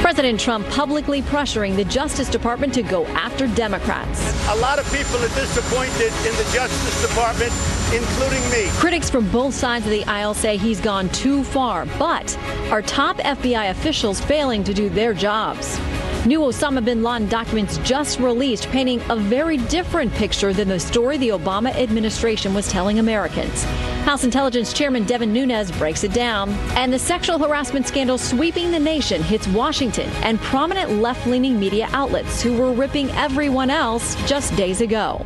President Trump publicly pressuring the Justice Department to go after Democrats. A lot of people are disappointed in the Justice Department, including me. Critics from both sides of the aisle say he's gone too far, but are top FBI officials failing to do their jobs? New Osama bin Laden documents just released, painting a very different picture than the story the Obama administration was telling Americans. House Intelligence Chairman Devin Nunes breaks it down. And the sexual harassment scandal sweeping the nation hits Washington and prominent left-leaning media outlets who were ripping everyone else just days ago.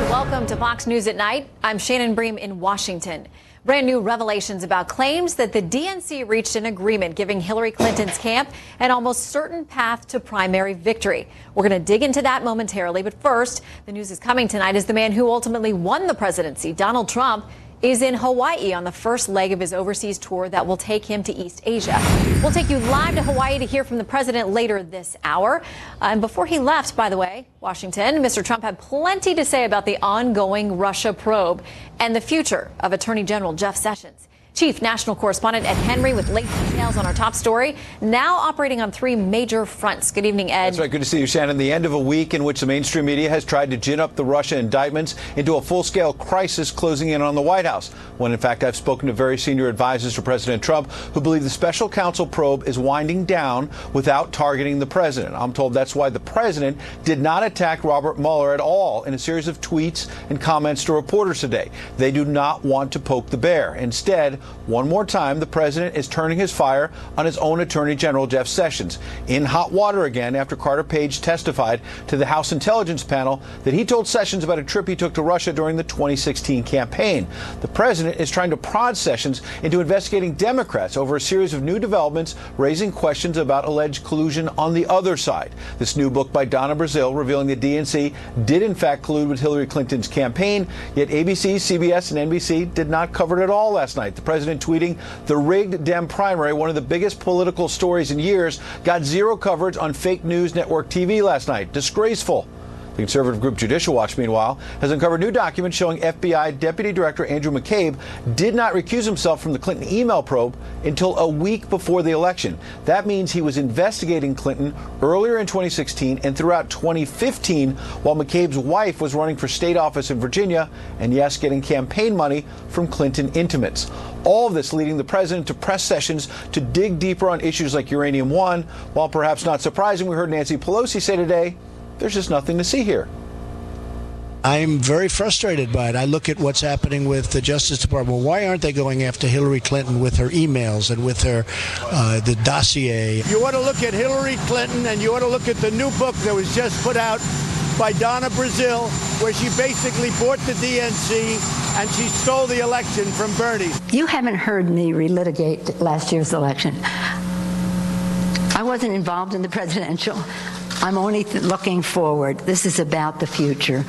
Welcome to Fox News at Night. I'm Shannon Bream in Washington. Brand new revelations about claims that the DNC reached an agreement giving Hillary Clinton's camp an almost certain path to primary victory. We're going to dig into that momentarily, but first, the news is coming tonight as the man who ultimately won the presidency, Donald Trump, is in Hawaii on the first leg of his overseas tour that will take him to East Asia. We'll take you live to Hawaii to hear from the president later this hour. And before he left, by the way, Washington, Mr. Trump had plenty to say about the ongoing Russia probe and the future of Attorney General Jeff Sessions. Chief National Correspondent Ed Henry with late details on our top story, now operating on three major fronts. Good evening, Ed. That's right. Good to see you, Shannon. The end of a week in which the mainstream media has tried to gin up the Russia indictments into a full-scale crisis closing in on the White House, when in fact I've spoken to very senior advisors for President Trump who believe the special counsel probe is winding down without targeting the president. I'm told that's why the president did not attack Robert Mueller at all in a series of tweets and comments to reporters today. They do not want to poke the bear. Instead, one more time, the president is turning his fire on his own Attorney General Jeff Sessions, in hot water again after Carter Page testified to the House Intelligence Panel that he told Sessions about a trip he took to Russia during the 2016 campaign. The president is trying to prod Sessions into investigating Democrats over a series of new developments, raising questions about alleged collusion on the other side. This new book by Donna Brazile revealing the DNC did in fact collude with Hillary Clinton's campaign, yet ABC, CBS, and NBC did not cover it at all last night. The president tweeting the rigged Dem primary, one of the biggest political stories in years, got zero coverage on fake news network TV last night. Disgraceful. The conservative group Judicial Watch, meanwhile, has uncovered new documents showing FBI Deputy Director Andrew McCabe did not recuse himself from the Clinton email probe until a week before the election. That means he was investigating Clinton earlier in 2016 and throughout 2015 while McCabe's wife was running for state office in Virginia and, yes, getting campaign money from Clinton intimates. All of this leading the president to press Sessions to dig deeper on issues like Uranium One, while perhaps not surprising, we heard Nancy Pelosi say today, there's just nothing to see here. I'm very frustrated by it. I look at what's happening with the Justice Department. Why aren't they going after Hillary Clinton with her emails and with her the dossier? You ought to look at Hillary Clinton, and you ought to look at the new book that was just put out by Donna Brazile, where she basically bought the DNC and she stole the election from Bernie. You haven't heard me relitigate last year's election. I wasn't involved in the presidential. I'm only looking forward. This is about the future.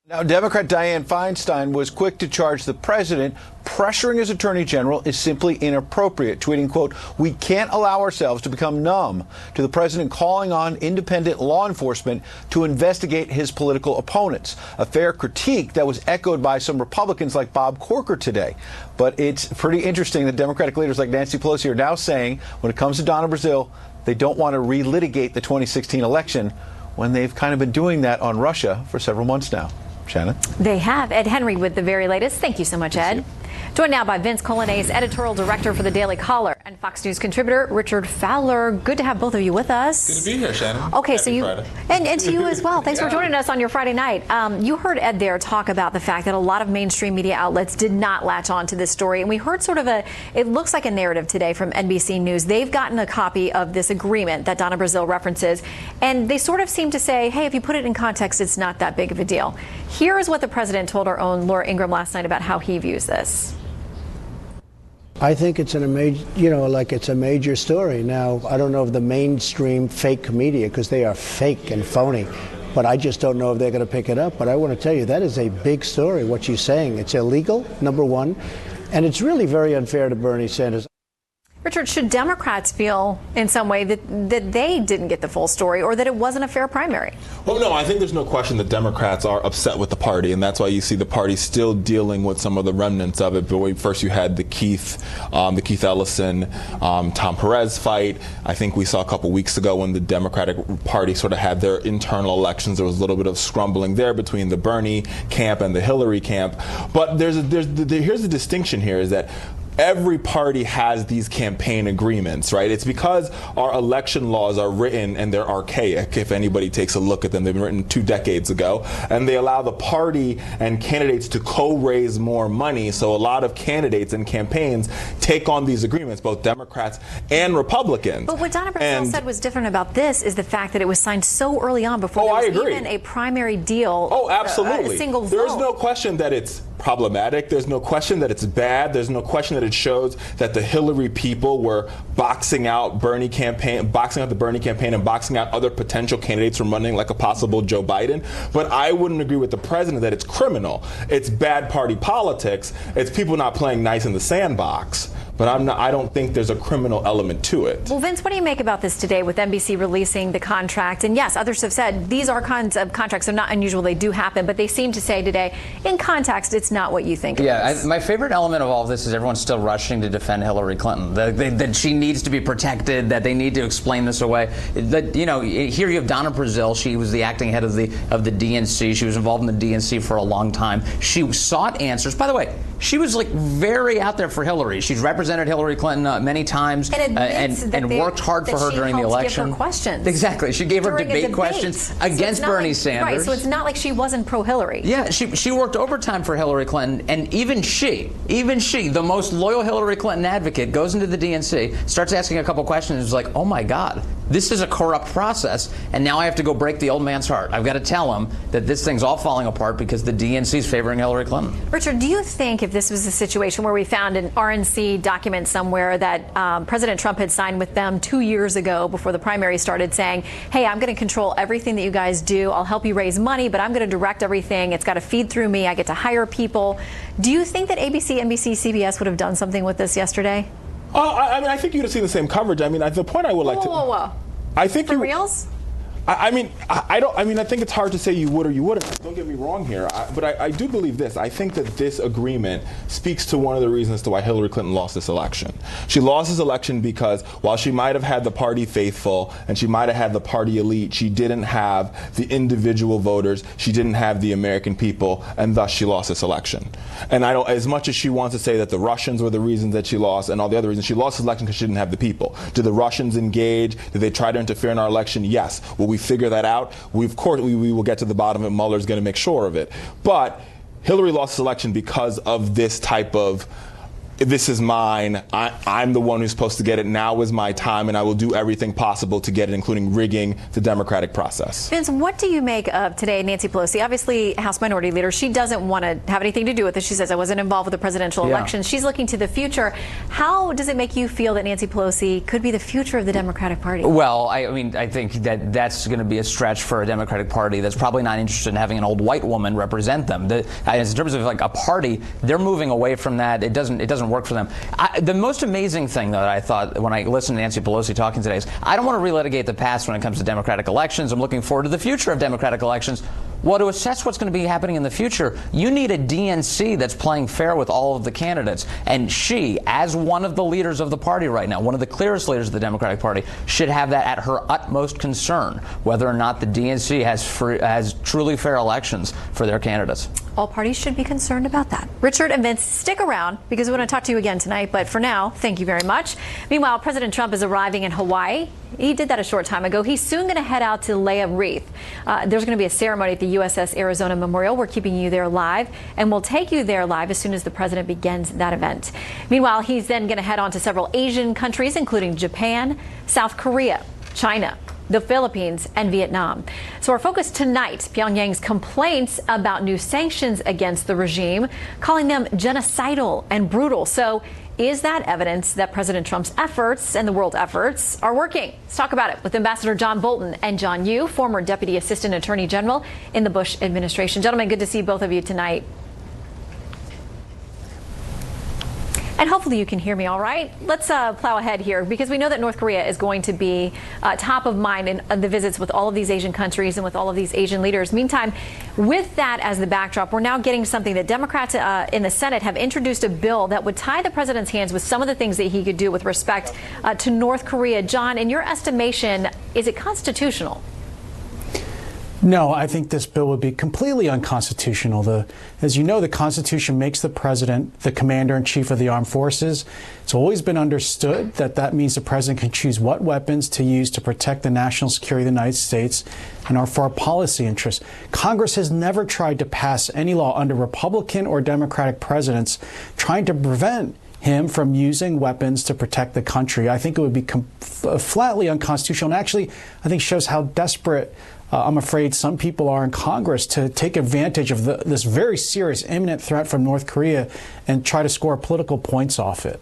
Now, Democrat Dianne Feinstein was quick to charge the president pressuring his attorney general is simply inappropriate, tweeting, quote, "We can't allow ourselves to become numb to the president calling on independent law enforcement to investigate his political opponents." A fair critique that was echoed by some Republicans like Bob Corker today. But it's pretty interesting that Democratic leaders like Nancy Pelosi are now saying when it comes to Donna Brazile, they don't want to relitigate the 2016 election when they've kind of been doing that on Russia for several months now. Shannon? They have. Ed Henry with the very latest. Thank you so much, Ed. Joined now by Vince Colonnese, editorial director for the Daily Caller, and Fox News contributor Richard Fowler. Good to have both of you with us. Good to be here, Shannon. Okay, Happy so you Friday. and to you as well. Thanks for joining us on your Friday night. You heard Ed there talk about the fact that a lot of mainstream media outlets did not latch on to this story, and we heard sort of it looks like a narrative today from NBC News. They've gotten a copy of this agreement that Donna Brazile references, and they sort of seem to say, hey, if you put it in context, it's not that big of a deal. Here is what the president told our own Laura Ingraham last night about how he views this. I think it's a major story. Now, I don't know if the mainstream fake media, because they are fake and phony, but I just don't know if they're going to pick it up. But I want to tell you, that is a big story, what she's saying. It's illegal, number one, and it's really very unfair to Bernie Sanders. Richard, should Democrats feel in some way that they didn't get the full story or that it wasn't a fair primary? Well, no, I think there's no question that Democrats are upset with the party, and that's why you see the party still dealing with some of the remnants of it. But first you had the Keith Ellison, Tom Perez fight. I think we saw a couple weeks ago when the Democratic Party sort of had their internal elections, there was a little bit of scrambling there between the Bernie camp and the Hillary camp. But here's the distinction here is that every party has these campaign agreements, right? It's because our election laws are written and they're archaic, if anybody takes a look at them. They've been written 2 decades ago, and they allow the party and candidates to co-raise more money. So a lot of candidates and campaigns take on these agreements, both Democrats and Republicans. But what Donna Brazile said was different about this is the fact that it was signed so early on before there was even a primary deal. Oh, absolutely. A single vote. There's no question that it's problematic. There's no question that it's bad. There's no question that it shows that the Hillary people were boxing out the Bernie campaign and boxing out other potential candidates from running, like a possible Joe Biden. But I wouldn't agree with the president that it's criminal. It's bad party politics. It's people not playing nice in the sandbox. But I don't think there's a criminal element to it. Well, Vince, what do you make about this today with NBC releasing the contract? And yes, others have said these are kinds of contracts. They're not unusual. They do happen. But they seem to say today, in context, it's not what you think it is. My favorite element of all of this is everyone's still rushing to defend Hillary Clinton. That she needs to be protected, that they need to explain this away. That, you know, here you have Donna Brazile. She was the acting head of the DNC. She was involved in the DNC for a long time. She sought answers. By the way, she was like very out there for Hillary. She's represented Hillary Clinton many times and worked hard for her during the election. Give her questions. Exactly. She gave her debate questions against Bernie Sanders. Right, so it's not like she wasn't pro-Hillary. Yeah, she worked overtime for Hillary Clinton, and even she, the most loyal Hillary Clinton advocate, goes into the DNC, starts asking a couple questions, and is like, oh my God, this is a corrupt process, and now I have to go break the old man's heart. I've got to tell him that this thing's all falling apart because the DNC is favoring Hillary Clinton. Richard, do you think if this was a situation where we found an RNC document somewhere that President Trump had signed with them 2 years ago before the primary started saying, hey, I'm going to control everything that you guys do. I'll help you raise money, but I'm going to direct everything. It's got to feed through me. I get to hire people. Do you think that ABC, NBC, CBS would have done something with this yesterday? I mean, I think you'd have seen the same coverage. I mean, the point I would like to... Whoa. I think For reals? I think it's hard to say you would or you wouldn't. Don't get me wrong here, but I do believe this. I think that this agreement speaks to one of the reasons to why Hillary Clinton lost this election. She lost this election because while she might have had the party faithful and she might have had the party elite, she didn't have the individual voters. She didn't have the American people, and thus she lost this election. And I don't, as much as she wants to say that the Russians were the reason that she lost and all the other reasons, she lost this election because she didn't have the people. Did the Russians engage? Did they try to interfere in our election? Yes. Will we figure that out? Of course, we will get to the bottom of it. Mueller's going to make sure of it. But Hillary lost this election because of this type of, this is mine, I'm the one who's supposed to get it, now is my time, and I will do everything possible to get it, including rigging the democratic process. Vince, what do you make of today Nancy Pelosi, obviously House Minority Leader? She doesn't want to have anything to do with this. She says, I wasn't involved with the presidential election. She's looking to the future. How does it make you feel that Nancy Pelosi could be the future of the Democratic Party? Well, I mean, I think that's going to be a stretch for a Democratic Party that's probably not interested in having an old white woman represent them. In terms of like a party, they're moving away from that. It doesn't work for them. The most amazing thing, though, that I thought when I listened to Nancy Pelosi talking today is I don't want to relitigate the past when it comes to Democratic elections. I'm looking forward to the future of Democratic elections. Well, to assess what's going to be happening in the future, you need a DNC that's playing fair with all of the candidates. And she, as one of the leaders of the party right now, one of the clearest leaders of the Democratic Party, should have that at her utmost concern, whether or not the DNC has truly fair elections for their candidates. All parties should be concerned about that. Richard and Vince, stick around because we want to talk to you again tonight. But for now, thank you very much. Meanwhile, President Trump is arriving in Hawaii. He did that a short time ago. He's soon going to head out to lay a wreath. There's going to be a ceremony at the USS Arizona Memorial. We're keeping you there live, and we'll take you there live as soon as the president begins that event. Meanwhile, he's then going to head on to several Asian countries, including Japan, South Korea, China, the Philippines, and Vietnam. So our focus tonight, Pyongyang's complaints about new sanctions against the regime, calling them genocidal and brutal. So is that evidence that President Trump's efforts and the world efforts are working? Let's talk about it with Ambassador John Bolton and John Yoo, former Deputy Assistant Attorney General in the Bush administration. Gentlemen, good to see both of you tonight. And hopefully you can hear me all right. Let's plow ahead here, because we know that North Korea is going to be top of mind in the visits with all of these Asian countries and with all of these Asian leaders. Meantime, with that as the backdrop, we're now getting something that Democrats in the Senate have introduced a bill that would tie the president's hands with some of the things that he could do with respect to North Korea. John, in your estimation, is it constitutional? No, I think this bill would be completely unconstitutional. As you know, the Constitution makes the president the commander-in-chief of the armed forces. It's always been understood that that means the president can choose what weapons to use to protect the national security of the United States and for our policy interests. Congress has never tried to pass any law under Republican or Democratic presidents trying to prevent him from using weapons to protect the country. I think it would be flatly unconstitutional, and actually, I think shows how desperate I'm afraid some people are in Congress to take advantage of this very serious imminent threat from North Korea and try to score political points off it.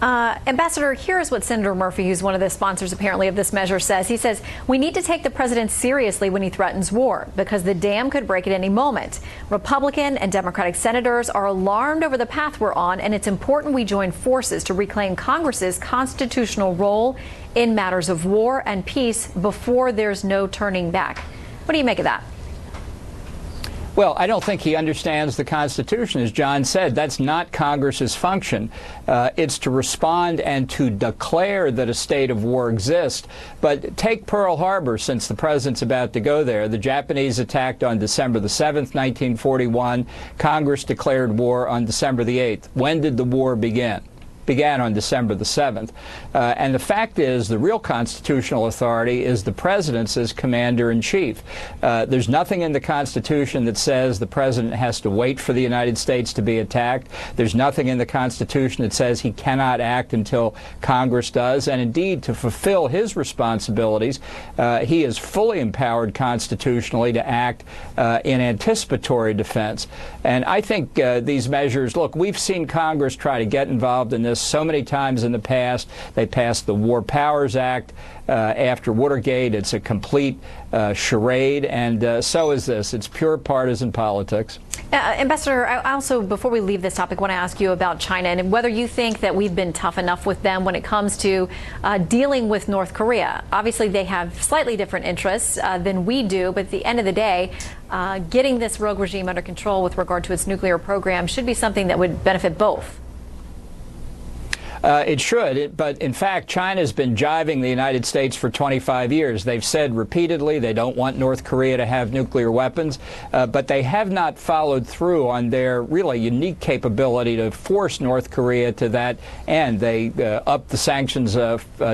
Ambassador, here is what Senator Murphy, who's one of the sponsors apparently of this measure, says. He says, we need to take the president seriously when he threatens war, because the dam could break at any moment. Republican and Democratic senators are alarmed over the path we're on, and it's important we join forces to reclaim Congress's constitutional role in matters of war and peace before there's no turning back. What do you make of that? Well, I don't think he understands the Constitution. As John said, that's not Congress's function. It's to respond and to declare that a state of war exists. But take Pearl Harbor, since the president's about to go there. The Japanese attacked on December the 7th, 1941. Congress declared war on December the 8th. When did the war begin? Began on December the 7th. And the fact is, the real constitutional authority is the president's as commander-in-chief. There's nothing in the Constitution that says the president has to wait for the United States to be attacked. There's nothing in the Constitution that says he cannot act until Congress does. And indeed, to fulfill his responsibilities, he is fully empowered constitutionally to act in anticipatory defense. And I think these measures, look, we've seen Congress try to get involved in this so many times in the past. They passed the War Powers Act after Watergate. It's a complete charade, and so is this. It's pure partisan politics. Ambassador, I also, before we leave this topic, want to ask you about China and whether you think that we've been tough enough with them when it comes to dealing with North Korea. Obviously, they have slightly different interests than we do, but at the end of the day, getting this rogue regime under control with regard to its nuclear program should be something that would benefit both. It should, but in fact, China's been jiving the United States for 25 years. They've said repeatedly they don't want North Korea to have nuclear weapons, but they have not followed through on their really unique capability to force North Korea to that end. They upped the sanctions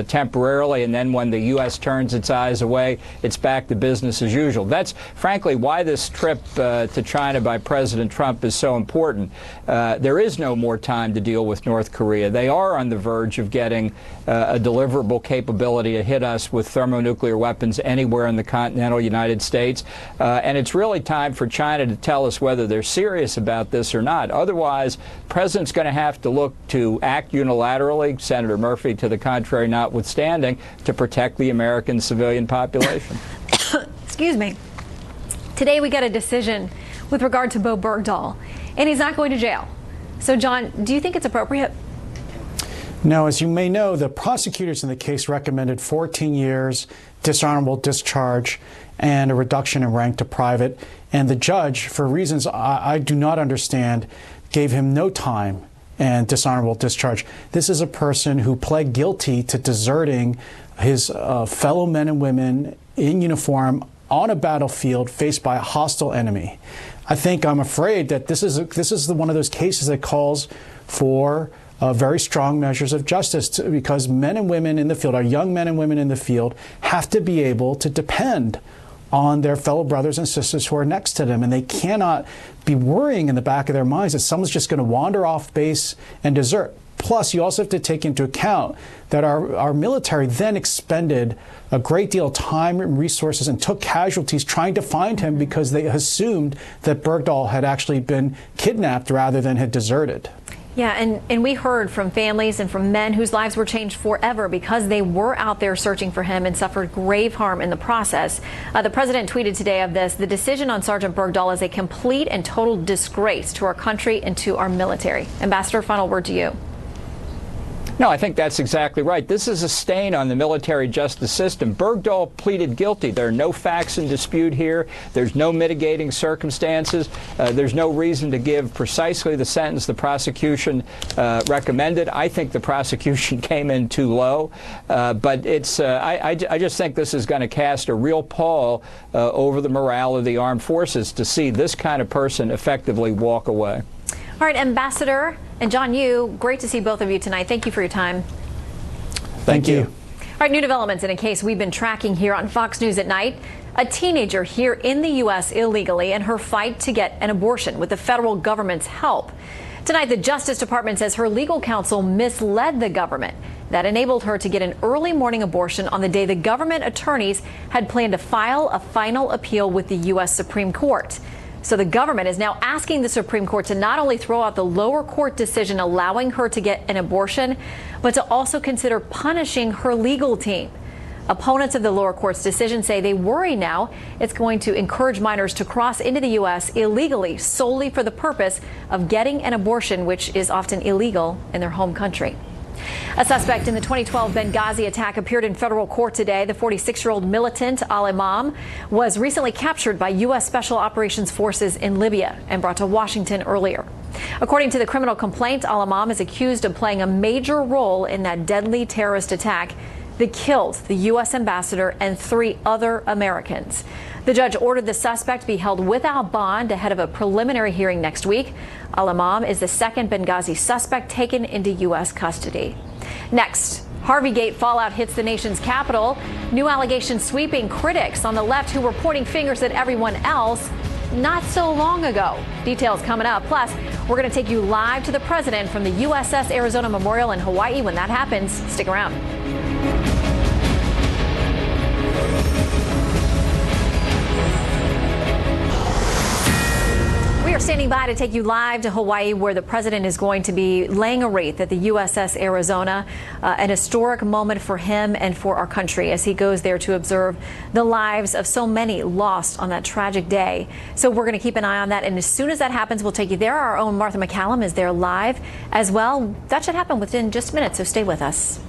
temporarily, and then when the U.S. turns its eyes away, it's back to business as usual. That's frankly why this trip to China by President Trump is so important. There is no more time to deal with North Korea. They are on the verge of getting a deliverable capability to hit us with thermonuclear weapons anywhere in the continental United States. And it's really time for China to tell us whether they're serious about this or not. Otherwise, the president's going to have to look to act unilaterally, Senator Murphy to the contrary notwithstanding, to protect the American civilian population. Excuse me. Today we got a decision with regard to Bo Bergdahl, and he's not going to jail. So, John, do you think it's appropriate? No, as you may know, the prosecutors in the case recommended 14 years, dishonorable discharge, and a reduction in rank to private. And the judge, for reasons I do not understand, gave him no time and dishonorable discharge. This is a person who pled guilty to deserting his fellow men and women in uniform on a battlefield faced by a hostile enemy. I'm afraid that this is one of those cases that calls for very strong measures of justice, because men and women in the field, our young men and women in the field, have to be able to depend on their fellow brothers and sisters who are next to them. And they cannot be worrying in the back of their minds that someone's just going to wander off base and desert. Plus, you also have to take into account that our military then expended a great deal of time and resources and took casualties trying to find him, because they assumed that Bergdahl had actually been kidnapped rather than had deserted. Yeah, and we heard from families and from men whose lives were changed forever because they were out there searching for him and suffered grave harm in the process. The president tweeted today of this: the decision on Sergeant Bergdahl is a complete and total disgrace to our country and to our military. Ambassador, final word to you. No, I think that's exactly right. This is a stain on the military justice system. Bergdahl pleaded guilty. There are no facts in dispute here. There's no mitigating circumstances. There's no reason to give precisely the sentence the prosecution recommended. I think the prosecution came in too low. But it's I just think this is going to cast a real pall over the morale of the armed forces to see this kind of person effectively walk away. All right, Ambassador and John Yoo, great to see both of you tonight. Thank you for your time. Thank you. All right, new developments in a case we've been tracking here on Fox News at Night. A teenager here in the U.S. illegally and her fight to get an abortion with the federal government's help. Tonight, the Justice Department says her legal counsel misled the government. That enabled her to get an early morning abortion on the day the government attorneys had planned to file a final appeal with the U.S. Supreme Court. So the government is now asking the Supreme Court to not only throw out the lower court decision allowing her to get an abortion, but to also consider punishing her legal team. Opponents of the lower court's decision say they worry now it's going to encourage minors to cross into the U.S. illegally solely for the purpose of getting an abortion, which is often illegal in their home country. A suspect in the 2012 Benghazi attack appeared in federal court today. The 46-year-old militant al-Imam was recently captured by U.S. Special Operations Forces in Libya and brought to Washington earlier. According to the criminal complaint, al-Imam is accused of playing a major role in that deadly terrorist attack that killed the U.S. ambassador and 3 other Americans. The judge ordered the suspect be held without bond ahead of a preliminary hearing next week. Al-Imam is the second Benghazi suspect taken into U.S. custody. Next, Harveygate fallout hits the nation's capital. New allegations sweeping critics on the left who were pointing fingers at everyone else not so long ago. Details coming up. Plus, we're going to take you live to the president from the USS Arizona Memorial in Hawaii. When that happens, stick around. We are standing by to take you live to Hawaii, where the president is going to be laying a wreath at the USS Arizona, an historic moment for him and for our country as he goes there to observe the lives of so many lost on that tragic day. So we're going to keep an eye on that, and as soon as that happens, we'll take you there. Our own Martha McCallum is there live as well. That should happen within just minutes, so stay with us.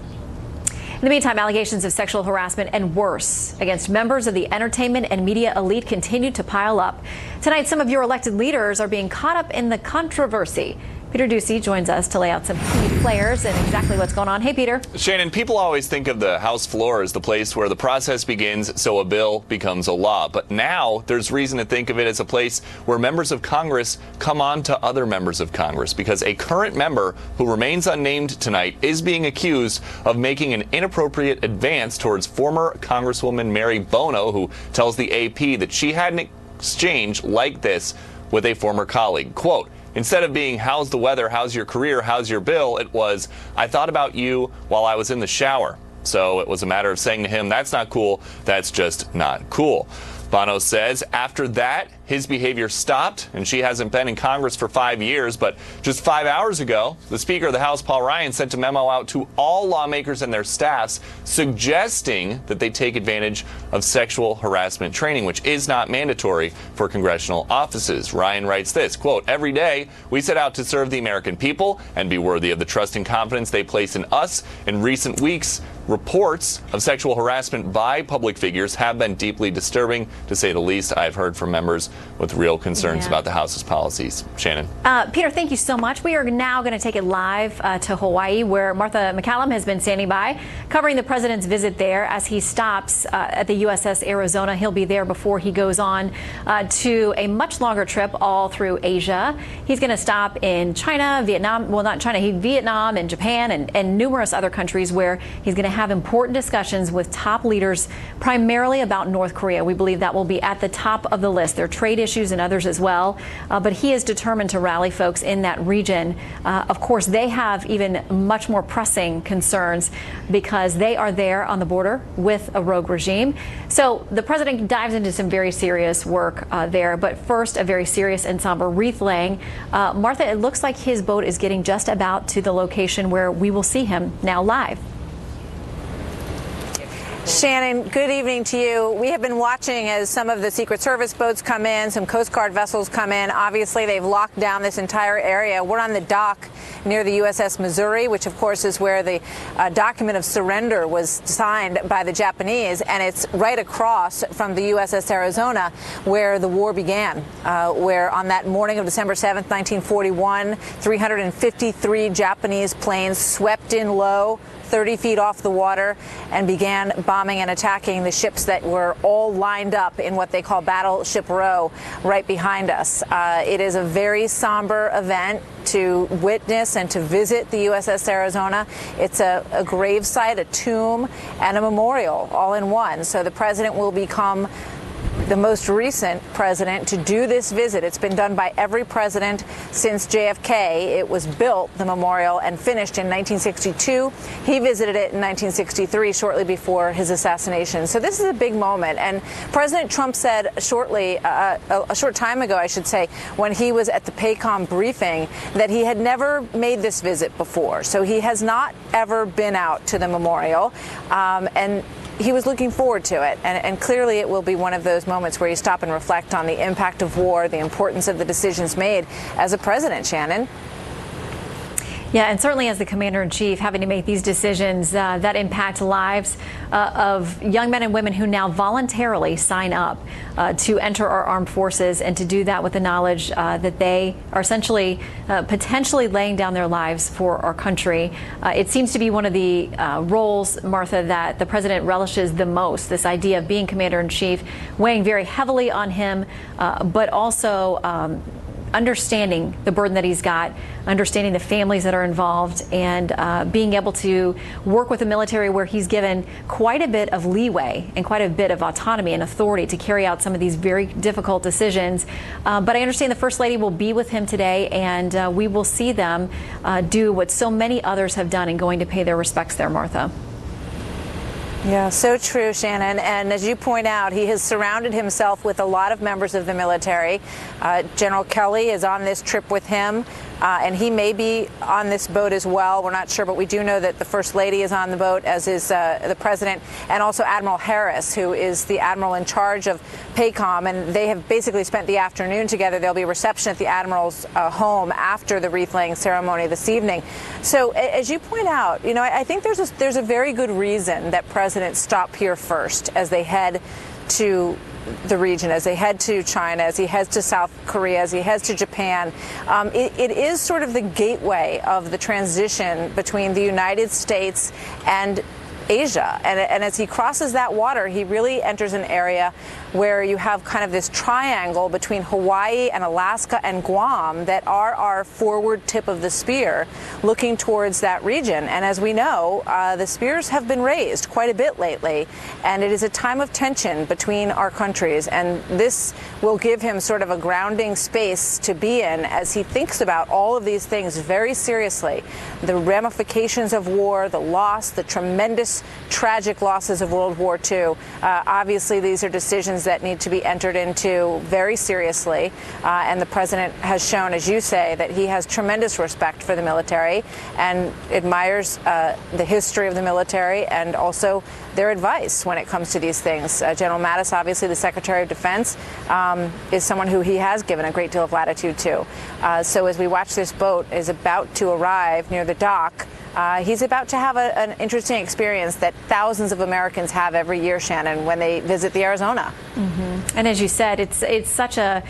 In the meantime, allegations of sexual harassment and worse against members of the entertainment and media elite continue to pile up. Tonight, some of your elected leaders are being caught up in the controversy. Peter Ducey joins us to lay out some key players and exactly what's going on. Hey, Peter. Shannon, people always think of the House floor as the place where the process begins so a bill becomes a law. But now there's reason to think of it as a place where members of Congress come on to other members of Congress, because a current member who remains unnamed tonight is being accused of making an inappropriate advance towards former Congresswoman Mary Bono, who tells the AP that she had an exchange like this with a former colleague. Quote, instead of being, how's the weather, how's your career, how's your bill, it was, I thought about you while I was in the shower. So it was a matter of saying to him, that's not cool, that's just not cool. Bono says after that, his behavior stopped, and she hasn't been in Congress for 5 years. But just 5 hours ago, the Speaker of the House, Paul Ryan, sent a memo out to all lawmakers and their staffs suggesting that they take advantage of sexual harassment training, which is not mandatory for congressional offices. Ryan writes this, quote, every day we set out to serve the American people and be worthy of the trust and confidence they place in us. In recent weeks, reports of sexual harassment by public figures have been deeply disturbing, to say the least. I've heard from members with real concerns about the House's policies. Shannon. Peter, thank you so much. We are now going to take it live to Hawaii, where Martha McCallum has been standing by, covering the president's visit there as he stops at the USS Arizona. He'll be there before he goes on to a much longer trip all through Asia. He's going to stop in China, Vietnam, well, not China, Vietnam and Japan and numerous other countries where he's going to have important discussions with top leaders, primarily about North Korea. We believe that will be at the top of the list. There are trade issues and others as well, but he is determined to rally folks in that region. Of course, they have even much more pressing concerns because they are there on the border with a rogue regime. So the president dives into some very serious work there, but first, a very serious and somber wreath laying. Martha, it looks like his boat is getting just about to the location where we will see him now live. Shannon, good evening to you. We have been watching as some of the Secret Service boats come in, some Coast Guard vessels come in. Obviously, they've locked down this entire area. We're on the dock near the USS Missouri, which of course is where the document of surrender was signed by the Japanese, and it's right across from the USS Arizona where the war began, where on that morning of December 7th, 1941, 353 Japanese planes swept in low 30 feet off the water and began bombing and attacking the ships that were all lined up in what they call Battleship Row right behind us. It is a very somber event to witness and to visit the USS Arizona. It's a gravesite, a tomb, and a memorial all in one. So the president will become the most recent president to do this visit. It's been done by every president since JFK. It was built, the memorial, and finished in 1962. He visited it in 1963, shortly before his assassination. So this is a big moment. And President Trump said a short time ago, I should say, when he was at the PACOM briefing, that he had never made this visit before. So he has not ever been out to the memorial. And he was looking forward to it, and clearly it will be one of those moments where you stop and reflect on the impact of war, the importance of the decisions made as a president, Shannon. Yeah, and certainly as the commander-in-chief, having to make these decisions that impact lives of young men and women who now voluntarily sign up to enter our armed forces, and to do that with the knowledge that they are essentially potentially laying down their lives for our country. It seems to be one of the roles, Martha, that the president relishes the most, this idea of being commander-in-chief, weighing very heavily on him, but also understanding the burden that he's got, understanding the families that are involved, and being able to work with the military where he's given quite a bit of leeway and quite a bit of autonomy and authority to carry out some of these very difficult decisions. But I understand the First Lady will be with him today, and we will see them do what so many others have done in going to pay their respects there, Martha. Yeah, so true, Shannon. And as you point out, he has surrounded himself with a lot of members of the military. General Kelly is on this trip with him, and he may be on this boat as well. We're not sure, but we do know that the First Lady is on the boat, as is the President, and also Admiral Harris, who is the admiral in charge of PACOM. And they have basically spent the afternoon together. There'll be a reception at the admiral's home after the wreath-laying ceremony this evening. So as you point out, you know, I think there's a very good reason that presidents stop here first as they head to the region, as they head to China, as he heads to South Korea, as he heads to Japan. It is sort of the gateway of the transition between the United States and Asia. And as he crosses that water, he really enters an area where you have kind of this triangle between Hawaii and Alaska and Guam that are our forward tip of the spear looking towards that region. And as we know, the spears have been raised quite a bit lately, and it is a time of tension between our countries. And this will give him sort of a grounding space to be in as he thinks about all of these things very seriously. The ramifications of war, the loss, the tremendous tragic losses of World War II. Obviously, these are decisions that need to be entered into very seriously. And the president has shown, as you say, that he has tremendous respect for the military and admires the history of the military and also their advice when it comes to these things. General Mattis, obviously the Secretary of Defense, is someone who he has given a great deal of latitude to. So as we watch this boat is about to arrive near the dock, he's about to have an interesting experience that thousands of Americans have every year, Shannon, when they visit the Arizona. Mm-hmm. And as you said, it's such a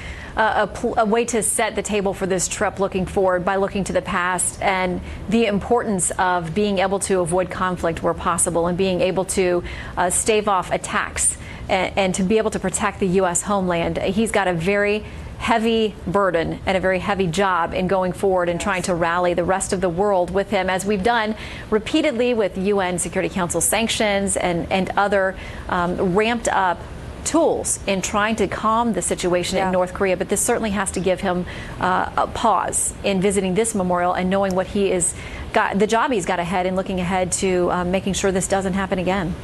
way to set the table for this trip, looking forward by looking to the past and the importance of being able to avoid conflict where possible and being able to stave off attacks and to be able to protect the U.S. homeland. He's got a very heavy burden and a very heavy job in going forward and trying to rally the rest of the world with him, as we've done repeatedly with UN Security Council sanctions and other ramped up tools in trying to calm the situation in North Korea. But this certainly has to give him a pause in visiting this memorial and knowing what he is got, the job he's got ahead, and looking ahead to making sure this doesn't happen again.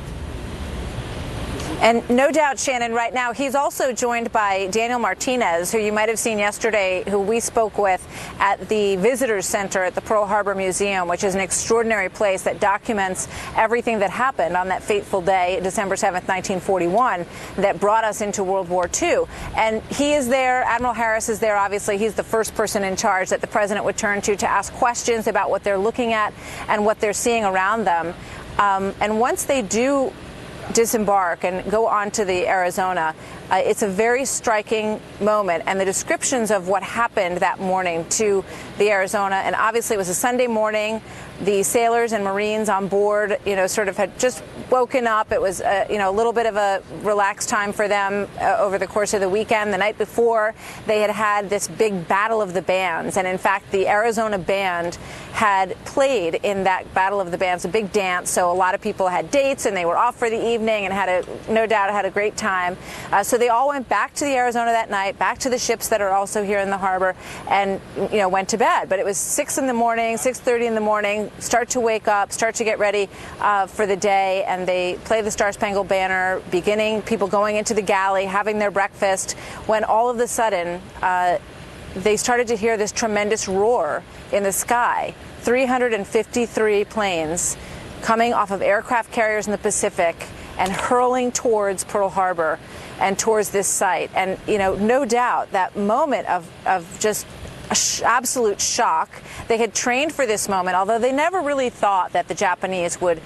And no doubt, Shannon, right now, he's also joined by Daniel Martinez, who you might have seen yesterday, who we spoke with at the Visitors Center at the Pearl Harbor Museum, which is an extraordinary place that documents everything that happened on that fateful day, December 7th, 1941, that brought us into World War II. And he is there. Admiral Harris is there. Obviously, he's the first person in charge that the president would turn to ask questions about what they're looking at and what they're seeing around them. And once they do disembark and go on to the Arizona, it's a very striking moment, and the descriptions of what happened that morning to the Arizona, and obviously it was a Sunday morning. The sailors and Marines on board, sort of had just woken up. It was, a little bit of a relaxed time for them over the course of the weekend. The night before, they had had this big battle of the bands, and in fact, the Arizona band had played in that battle of the bands, a big dance. So a lot of people had dates, and they were off for the evening, and no doubt had a great time. So they all went back to the Arizona that night, back to the ships that are also here in the harbor, and went to bed. But it was 6 in the morning, 6:30 in the morning. Start to wake up, start to get ready for the day, and they play the Star Spangled Banner, beginning people going into the galley, having their breakfast, when all of a sudden they started to hear this tremendous roar in the sky. 353 planes coming off of aircraft carriers in the Pacific and hurling towards Pearl Harbor and towards this site. And, no doubt that moment of just absolute shock. They had trained for this moment, although they never really thought that the Japanese would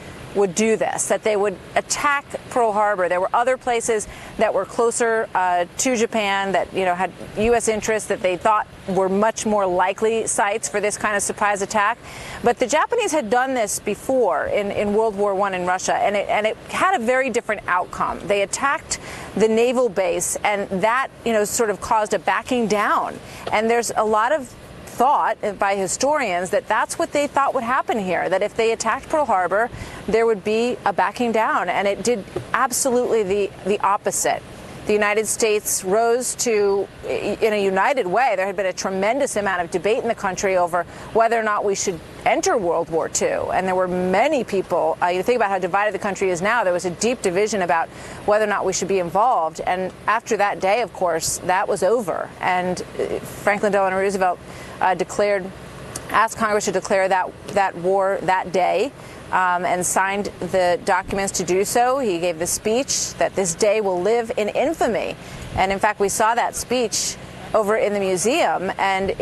do this, that they would attack Pearl Harbor. There were other places that were closer to Japan that had U.S. interests that they thought were much more likely sites for this kind of surprise attack. But the Japanese had done this before in World War I in Russia, and it had a very different outcome. They attacked the naval base, and that sort of caused a backing down. And there's a lot of thought by historians that that's what they thought would happen here, that if they attacked Pearl Harbor, there would be a backing down, and it did absolutely the opposite. The United States rose to, in a united way. There had been a tremendous amount of debate in the country over whether or not we should enter World War II. And there were many people, you think about how divided the country is now, there was a deep division about whether or not we should be involved. And after that day, of course, that was over. And Franklin Delano Roosevelt asked Congress to declare that war that day. And signed the documents to do so. He gave the speech that this day will live in infamy. And in fact, we saw that speech over in the museum, and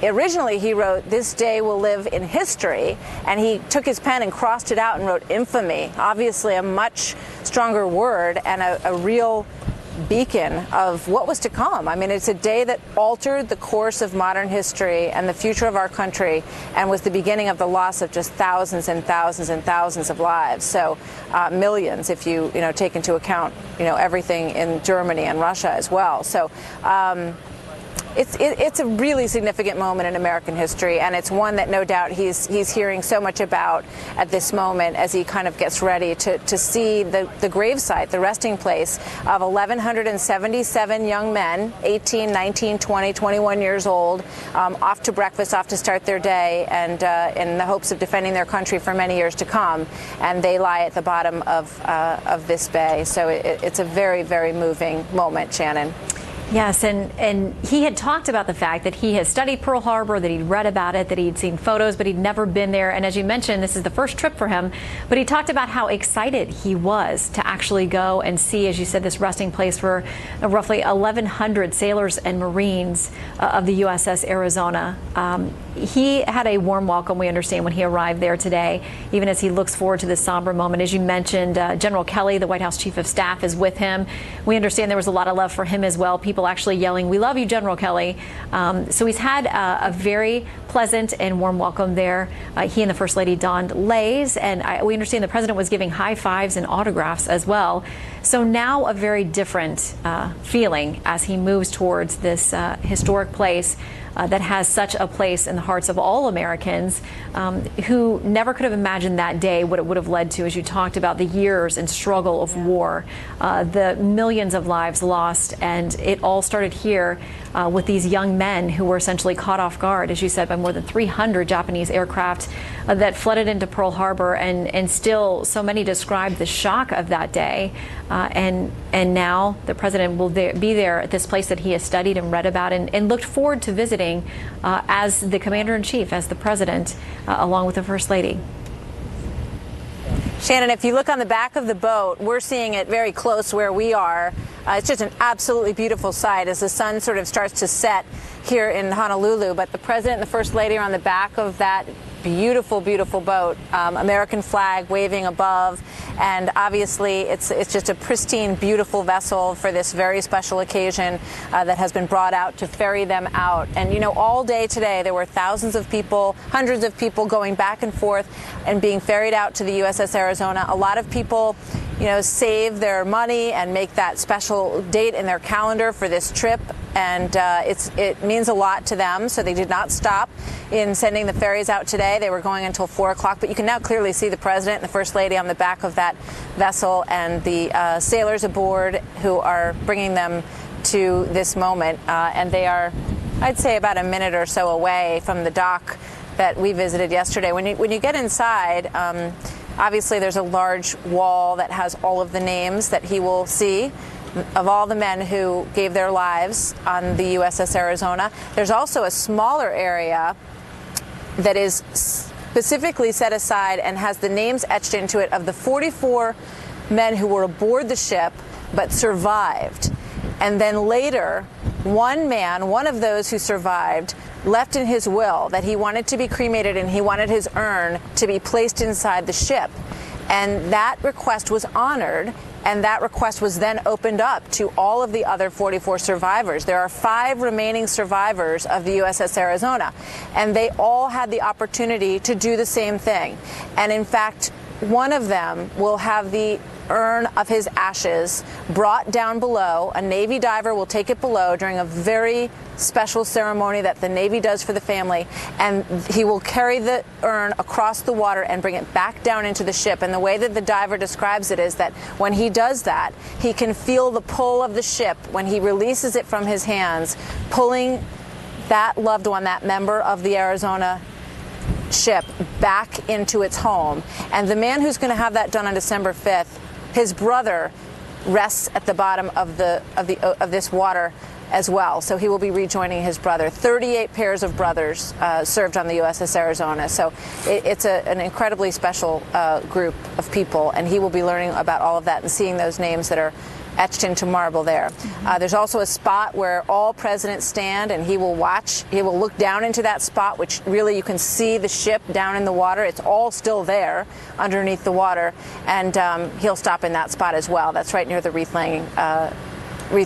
originally he wrote, "This day will live in history," and he took his pen and crossed it out and wrote infamy. Obviously a much stronger word and a real beacon of what was to come. I mean, it's a day that altered the course of modern history and the future of our country, and was the beginning of the loss of just thousands and thousands and thousands of lives. So millions, if you take into account everything in Germany and Russia as well. So it's a really significant moment in American history, and it's one that no doubt he's hearing so much about at this moment as he kind of gets ready to see the gravesite, the resting place of 1,177 young men, 18, 19, 20, 21 years old, off to breakfast, off to start their day, and in the hopes of defending their country for many years to come. And they lie at the bottom of this bay. So it's a very, very moving moment, Shannon. Yes, and he had talked about the fact that he has studied Pearl Harbor, that he'd read about it, that he'd seen photos, but he'd never been there. And as you mentioned, this is the first trip for him. But he talked about how excited he was to actually go and see, as you said, this resting place for roughly 1,100 sailors and Marines of the USS Arizona. He had a warm welcome, we understand, when he arrived there today, even as he looks forward to this somber moment. As you mentioned, General Kelly, the White House Chief of Staff, is with him. We understand there was a lot of love for him as well. People actually yelling, "We love you, General Kelly." So he's had a very pleasant and warm welcome there. He and the First Lady donned leis, and we understand the president was giving high fives and autographs as well. So now a very different feeling as he moves towards this historic place that has such a place in the hearts of all Americans who never could have imagined that day, what it would have led to, as you talked about, the years and struggle of war, the millions of lives lost. And it all started here with these young men who were essentially caught off guard, as you said, by more than 300 Japanese aircraft that flooded into Pearl Harbor, and still so many describe the shock of that day. And now the president will be there at this place that he has studied and read about and looked forward to visiting as the commander-in-chief, as the president, along with the First Lady. Shannon, if you look on the back of the boat, we're seeing it very close where we are. It's just an absolutely beautiful sight as the sun sort of starts to set here in Honolulu. But the president and the First Lady are on the back of that beautiful, beautiful boat, American flag waving above. And obviously, it's just a pristine, beautiful vessel for this very special occasion that has been brought out to ferry them out. And, you know, all day today, there were thousands of people, hundreds of people going back and forth and being ferried out to the USS Arizona. A lot of people, you know, save their money and make that special date in their calendar for this trip. And it means a lot to them, so they did not stop in sending the ferries out today. They were going until 4 o'clock, but you can now clearly see the president and the First Lady on the back of that vessel and the sailors aboard who are bringing them to this moment. And they are, I'd say, about a minute or so away from the dock that we visited yesterday. When you get inside, obviously there's a large wall that has all of the names that he will see of all the men who gave their lives on the USS Arizona. There's also a smaller area that is specifically set aside and has the names etched into it of the 44 men who were aboard the ship but survived. And then later, one man, one of those who survived, left in his will that he wanted to be cremated and he wanted his urn to be placed inside the ship. And that request was honored, and that request was then opened up to all of the other 44 survivors. There are 5 remaining survivors of the USS Arizona, and they all had the opportunity to do the same thing. And in fact, one of them will have the urn of his ashes brought down below. A Navy diver will take it below during a very special ceremony that the Navy does for the family, and he will carry the urn across the water and bring it back down into the ship. And the way that the diver describes it is that when he does that, he can feel the pull of the ship when he releases it from his hands, pulling that loved one, that member of the Arizona ship, back into its home. And the man who's going to have that done on December 5th, his brother rests at the bottom of this water as well. So he will be rejoining his brother. 38 pairs of brothers served on the USS Arizona. So it's an incredibly special group of people, and he will be learning about all of that and seeing those names that are etched into marble there. There's also a spot where all presidents stand, and he will watch. He will look down into that spot, which really you can see the ship down in the water. It's all still there underneath the water, and he'll stop in that spot as well. That's right near the wreath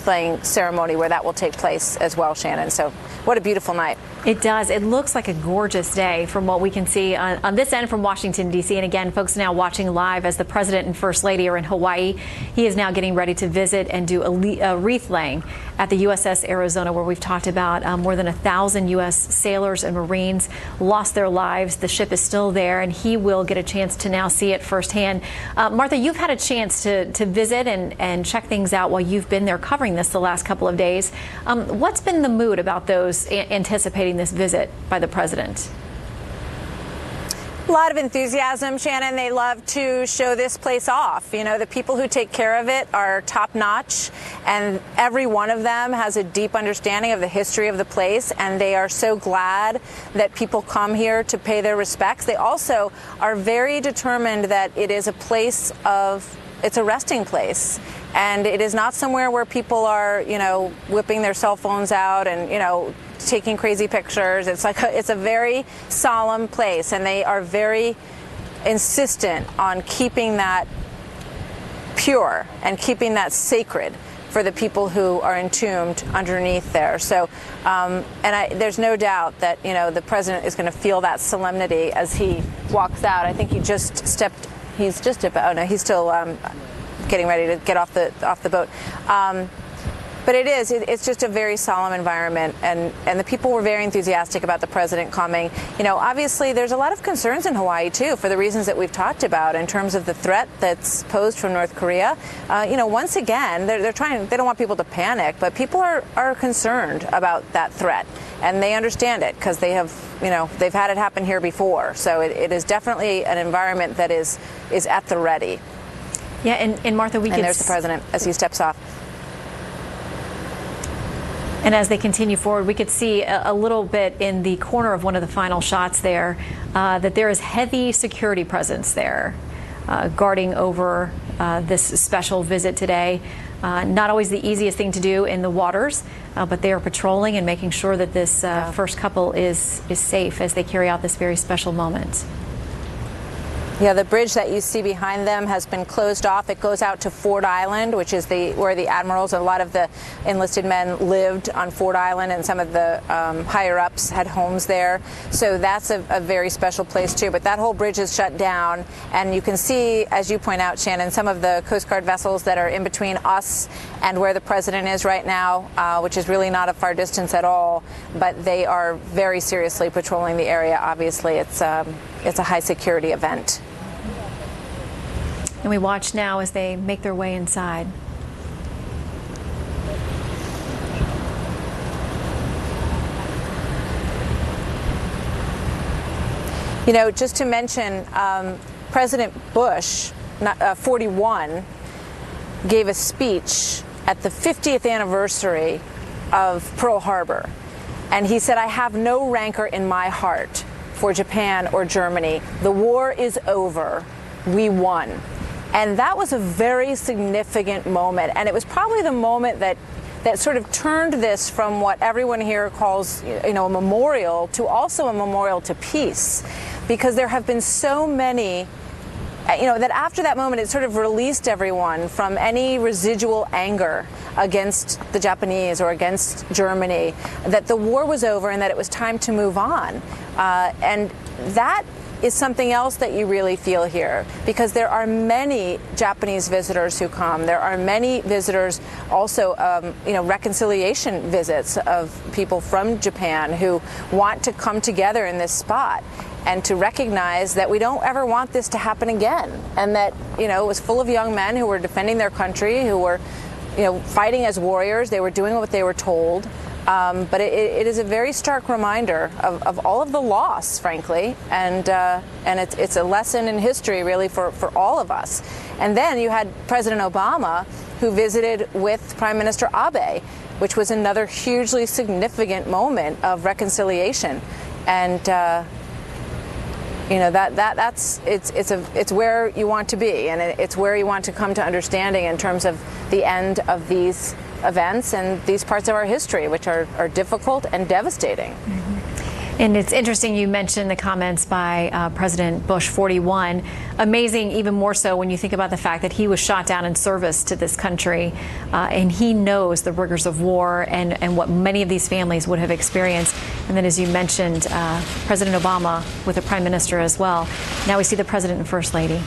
laying ceremony where that will take place as well, Shannon. So what a beautiful night. It does. It looks like a gorgeous day from what we can see on this end from Washington, D.C. And again, folks now watching live as the president and first lady are in Hawaii. He is now getting ready to visit and do a wreath laying at the USS Arizona, where we've talked about more than 1,000 U.S. sailors and Marines lost their lives. The ship is still there, and he will get a chance to now see it firsthand. Martha, you've had a chance to visit and check things out while you've been there covering this the last couple of days. What's been the mood about those anticipating this visit by the president? A lot of enthusiasm, Shannon. They love to show this place off. You know, the people who take care of it are top notch, and every one of them has a deep understanding of the history of the place, and they are so glad that people come here to pay their respects. They also are very determined that it is a place it's a resting place. And it is not somewhere where people are, you know, whipping their cell phones out and, you know, taking crazy pictures. It's a very solemn place, and they are very insistent on keeping that pure and keeping that sacred for the people who are entombed underneath there. So, there's no doubt that, you know, the president is going to feel that solemnity as he walks out. I think he's still getting ready to get off the boat. But it is. It's just a very solemn environment, and the people were very enthusiastic about the president coming. You know, obviously there's a lot of concerns in Hawaii too, for the reasons that we've talked about in terms of the threat that's posed from North Korea. You know, once again, they don't want people to panic, but people are concerned about that threat, and they understand it because they've had it happen here before. So it is definitely an environment that is at the ready. Yeah, and Martha, there's the president as he steps off. And as they continue forward, we could see a little bit in the corner of one of the final shots there that there is heavy security presence there guarding over this special visit today. Not always the easiest thing to do in the waters, but they are patrolling and making sure that this first couple is safe as they carry out this very special moment. Yeah, the bridge that you see behind them has been closed off. It goes out to Ford Island, which is where the admirals, a lot of the enlisted men lived on Ford Island, and some of the higher-ups had homes there. So that's a very special place, too. But that whole bridge is shut down, and you can see, as you point out, Shannon, some of the Coast Guard vessels that are in between us and where the president is right now, which is really not a far distance at all, but they are very seriously patrolling the area. Obviously, it's a high-security event. And we watch now as they make their way inside. You know, just to mention, President Bush, 41, gave a speech at the 50th anniversary of Pearl Harbor. And he said, "I have no rancor in my heart for Japan or Germany. The war is over. We won." And that was a very significant moment. And it was probably the moment that sort of turned this from what everyone here calls, a memorial to also a memorial to peace. Because there have been so many, that after that moment, it sort of released everyone from any residual anger against the Japanese or against Germany, that the war was over and that it was time to move on. And that is something else that you really feel here, because there are many Japanese visitors who come. There are many visitors also, reconciliation visits of people from Japan who want to come together in this spot and to recognize that we don't ever want this to happen again, and that, it was full of young men who were defending their country, who were, fighting as warriors. They were doing what they were told. But it is a very stark reminder of all of the loss, frankly, and it's a lesson in history, really, for all of us. And then you had President Obama, who visited with Prime Minister Abe, which was another hugely significant moment of reconciliation. And it's where you want to be, and it's where you want to come to understanding in terms of the end of these events and these parts of our history, which are difficult and devastating. Mm-hmm. And it's interesting you mentioned the comments by President Bush 41. Amazing, even more so when you think about the fact that he was shot down in service to this country, and he knows the rigors of war and what many of these families would have experienced. And then, as you mentioned, President Obama with the Prime Minister as well. Now we see the President and First Lady.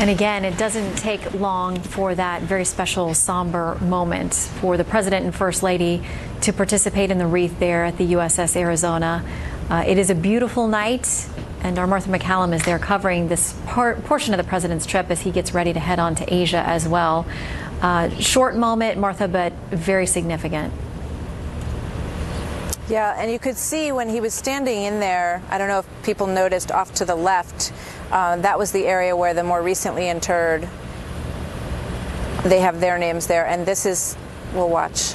And again, it doesn't take long for that very special, somber moment for the President and First Lady to participate in the wreath there at the USS Arizona. It is a beautiful night. And our Martha McCallum is there covering this portion of the president's trip as he gets ready to head on to Asia as well. Short moment, Martha, but very significant. Yeah, and you could see when he was standing in there, I don't know if people noticed off to the left, that was the area where the more recently interred, they have their names there. And this is, we'll watch.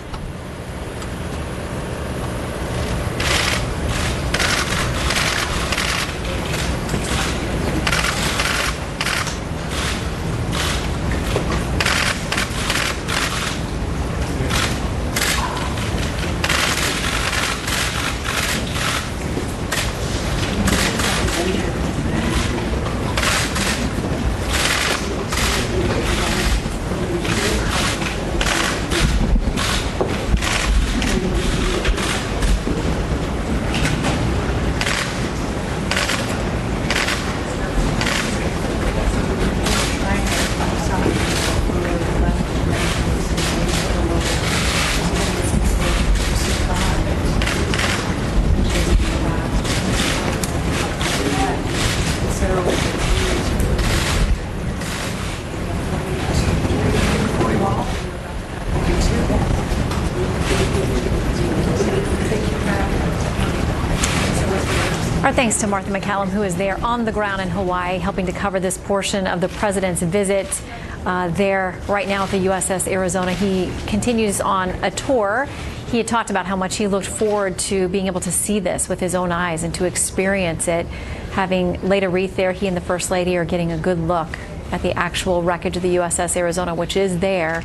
Our thanks to Martha McCallum, who is there on the ground in Hawaii, helping to cover this portion of the president's visit there right now at the USS Arizona. He continues on a tour. He had talked about how much he looked forward to being able to see this with his own eyes and to experience it. Having laid a wreath there, he and the First Lady are getting a good look at the actual wreckage of the USS Arizona, which is there.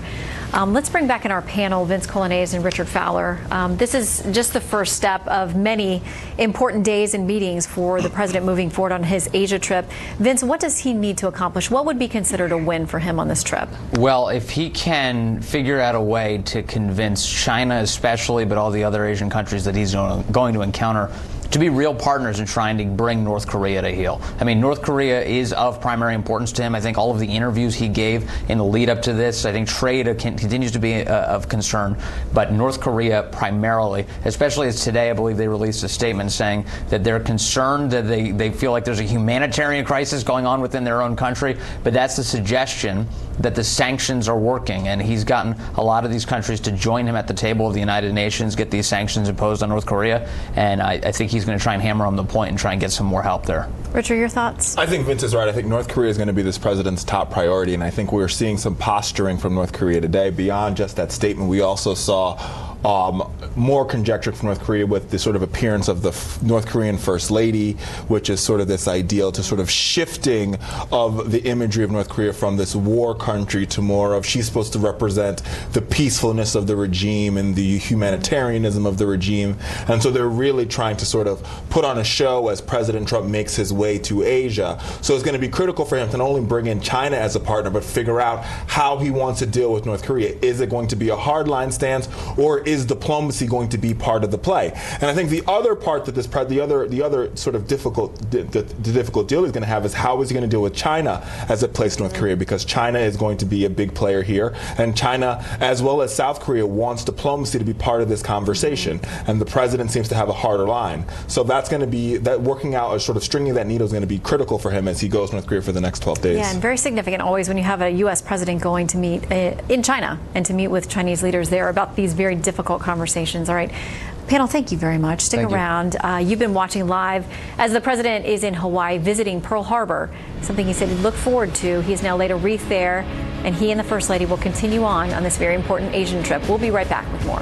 Let's bring back in our panel Vince Colonnese and Richard Fowler. This is just the first step of many important days and meetings for the president moving forward on his Asia trip. Vince, what does he need to accomplish? What would be considered a win for him on this trip? Well, if he can figure out a way to convince China especially, but all the other Asian countries that he's going to encounter, to be real partners in trying to bring North Korea to heel. I mean, North Korea is of primary importance to him. I think all of the interviews he gave in the lead up to this, I think trade continues to be of concern, but North Korea primarily, especially as today I believe they released a statement saying that they're concerned that they feel like there's a humanitarian crisis going on within their own country, but that's the suggestion that the sanctions are working, and he's gotten a lot of these countries to join him at the table of the United Nations, get these sanctions imposed on North Korea, and I think he's going to try and hammer home the point and try and get some more help there. Richard, your thoughts? I think Vince is right. I think North Korea is going to be this president's top priority, and I think we're seeing some posturing from North Korea today. Beyond just that statement, we also saw more conjecture from North Korea with the sort of appearance of the North Korean First Lady, which is sort of this ideal to sort of shifting of the imagery of North Korea from this war country to more of she's supposed to represent the peacefulness of the regime and the humanitarianism of the regime. And so they're really trying to sort of put on a show as President Trump makes his way to Asia. So it's going to be critical for him to not only bring in China as a partner, but figure out how he wants to deal with North Korea. Is it going to be a hardline stance, or is diplomacy going to be part of the play? And I think the other part that the other sort of difficult deal he's going to have is how is he going to deal with China as it plays North Korea, because China is going to be a big player here, and China as well as South Korea wants diplomacy to be part of this conversation, and the president seems to have a harder line. So that's going to be that working out or sort of stringing that needle is going to be critical for him as he goes to North Korea for the next 12 days. Yeah, and very significant always when you have a U.S. president going to meet in China and to meet with Chinese leaders there about these very difficult conversations. All right. Panel, thank you very much. Stick around. You've been watching live as the president is in Hawaii visiting Pearl Harbor, something he said he'd look forward to. He's now laid a wreath there, and he and the First Lady will continue on this very important Asian trip. We'll be right back with more.